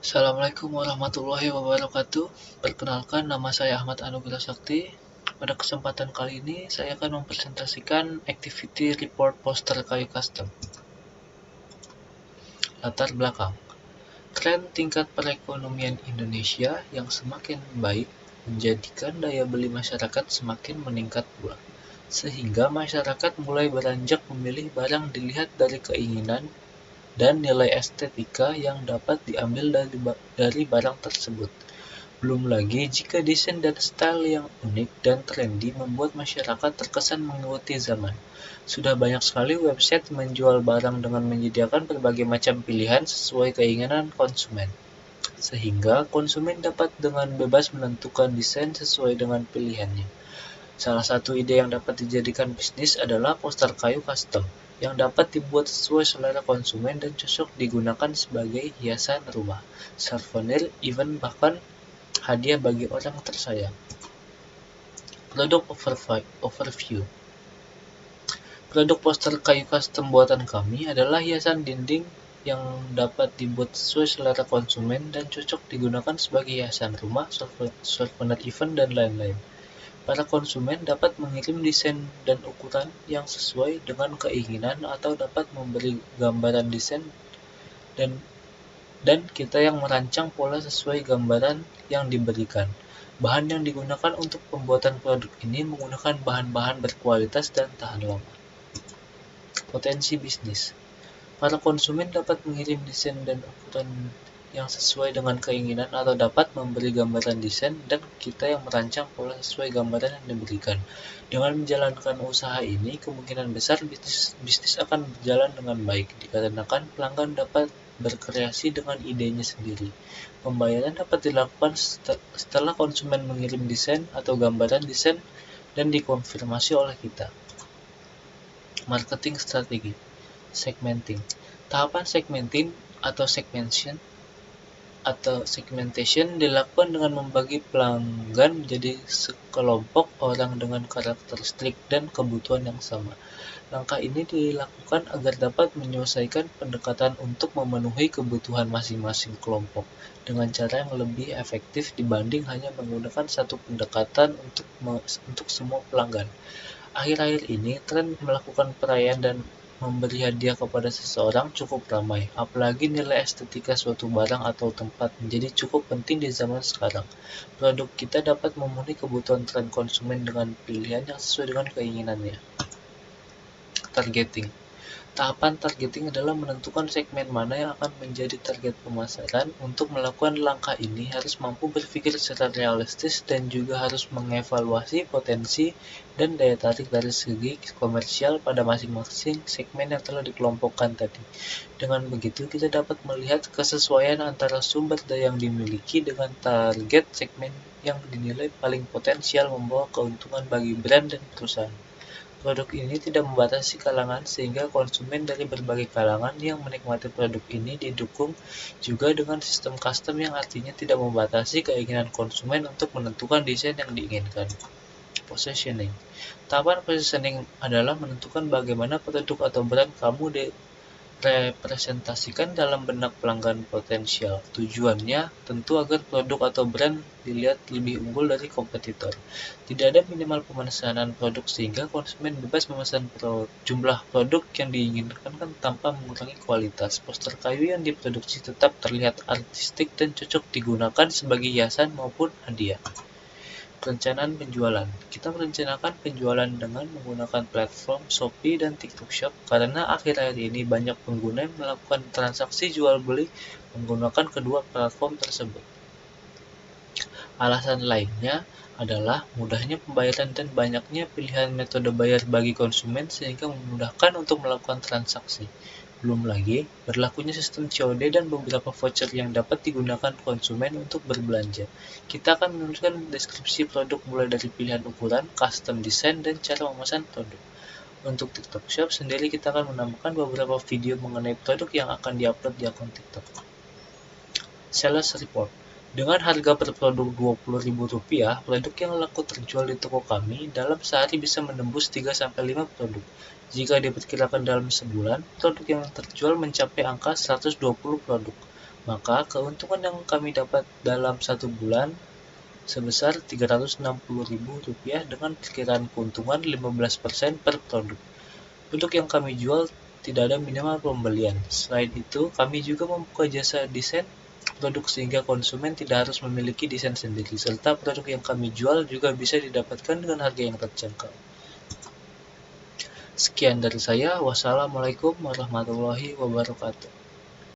Assalamualaikum warahmatullahi wabarakatuh. Perkenalkan, nama saya Ahmad Anugrah Sakti. Pada kesempatan kali ini, saya akan mempresentasikan Activity Report Poster kayu custom. Latar belakang. Tren tingkat perekonomian Indonesia yang semakin baik menjadikan daya beli masyarakat semakin meningkat pula. Sehingga masyarakat mulai beranjak memilih barang dilihat dari keinginan dan nilai estetika yang dapat diambil dari barang tersebut. Belum lagi jika desain dan style yang unik dan trendy membuat masyarakat terkesan mengikuti zaman. Sudah banyak sekali website menjual barang dengan menyediakan berbagai macam pilihan sesuai keinginan konsumen. Sehingga konsumen dapat dengan bebas menentukan desain sesuai dengan pilihannya. Salah satu ide yang dapat dijadikan bisnis adalah poster kayu custom, yang dapat dibuat sesuai selera konsumen dan cocok digunakan sebagai hiasan rumah, souvenir, event, bahkan hadiah bagi orang tersayang. Produk overview. Produk poster kayu custom buatan kami adalah hiasan dinding yang dapat dibuat sesuai selera konsumen dan cocok digunakan sebagai hiasan rumah, souvenir event, dan lain-lain. Para konsumen dapat mengirim desain dan ukuran yang sesuai dengan keinginan atau dapat memberi gambaran desain dan kita yang merancang pola sesuai gambaran yang diberikan. Bahan yang digunakan untuk pembuatan produk ini menggunakan bahan-bahan berkualitas dan tahan lama. Potensi bisnis. Para konsumen dapat mengirim desain dan ukuran yang sesuai dengan keinginan atau dapat memberi gambaran desain dan kita yang merancang pola sesuai gambaran yang diberikan. Dengan menjalankan usaha ini, kemungkinan besar bisnis akan berjalan dengan baik dikarenakan pelanggan dapat berkreasi dengan idenya sendiri. Pembayaran dapat dilakukan setelah konsumen mengirim desain atau gambaran desain dan dikonfirmasi oleh kita. Marketing strategi. Segmenting. Tahapan segmenting atau segmentation dilakukan dengan membagi pelanggan menjadi sekelompok orang dengan karakteristik dan kebutuhan yang sama. Langkah ini dilakukan agar dapat menyelesaikan pendekatan untuk memenuhi kebutuhan masing-masing kelompok dengan cara yang lebih efektif dibanding hanya menggunakan satu pendekatan untuk semua pelanggan. Akhir-akhir ini, tren melakukan perayaan dan memberi hadiah kepada seseorang cukup ramai, apalagi nilai estetika suatu barang atau tempat menjadi cukup penting di zaman sekarang. Produk kita dapat memenuhi kebutuhan tren konsumen dengan pilihan yang sesuai dengan keinginannya. Targeting. Tahapan targeting adalah menentukan segmen mana yang akan menjadi target pemasaran. Untuk melakukan langkah ini harus mampu berpikir secara realistis dan juga harus mengevaluasi potensi dan daya tarik dari segi komersial pada masing-masing segmen yang telah dikelompokkan tadi. Dengan begitu, kita dapat melihat kesesuaian antara sumber daya yang dimiliki dengan target segmen yang dinilai paling potensial membawa keuntungan bagi brand dan perusahaan. Produk ini tidak membatasi kalangan sehingga konsumen dari berbagai kalangan yang menikmati produk ini didukung juga dengan sistem custom yang artinya tidak membatasi keinginan konsumen untuk menentukan desain yang diinginkan. Positioning. Tahapan positioning adalah menentukan bagaimana produk atau brand kamu representasikan dalam benak pelanggan potensial. Tujuannya tentu agar produk atau brand dilihat lebih unggul dari kompetitor. Tidak ada minimal pemesanan produk sehingga konsumen bebas memesan jumlah produk yang diinginkan tanpa mengurangi kualitas. Poster kayu yang diproduksi tetap terlihat artistik dan cocok digunakan sebagai hiasan maupun hadiah. Perencanaan penjualan. Kita merencanakan penjualan dengan menggunakan platform Shopee dan TikTok Shop karena akhir-akhir ini banyak pengguna yang melakukan transaksi jual beli menggunakan kedua platform tersebut. Alasan lainnya adalah mudahnya pembayaran dan banyaknya pilihan metode bayar bagi konsumen sehingga memudahkan untuk melakukan transaksi. Belum lagi, berlakunya sistem COD dan beberapa voucher yang dapat digunakan konsumen untuk berbelanja. Kita akan menuliskan deskripsi produk mulai dari pilihan ukuran, custom design, dan cara memesan produk. Untuk TikTok Shop sendiri kita akan menambahkan beberapa video mengenai produk yang akan diupload di akun TikTok. Sales Report. Dengan harga per produk Rp20.000, produk yang laku terjual di toko kami dalam sehari bisa menembus 3-5 produk. Jika diperkirakan dalam sebulan, produk yang terjual mencapai angka 120 produk. Maka keuntungan yang kami dapat dalam 1 bulan sebesar Rp360.000 dengan perkiraan keuntungan 15% per produk. Untuk yang kami jual tidak ada minimal pembelian. Selain itu, kami juga membuka jasa desain produk sehingga konsumen tidak harus memiliki desain sendiri, serta produk yang kami jual juga bisa didapatkan dengan harga yang terjangkau. Sekian dari saya. Wassalamualaikum warahmatullahi wabarakatuh.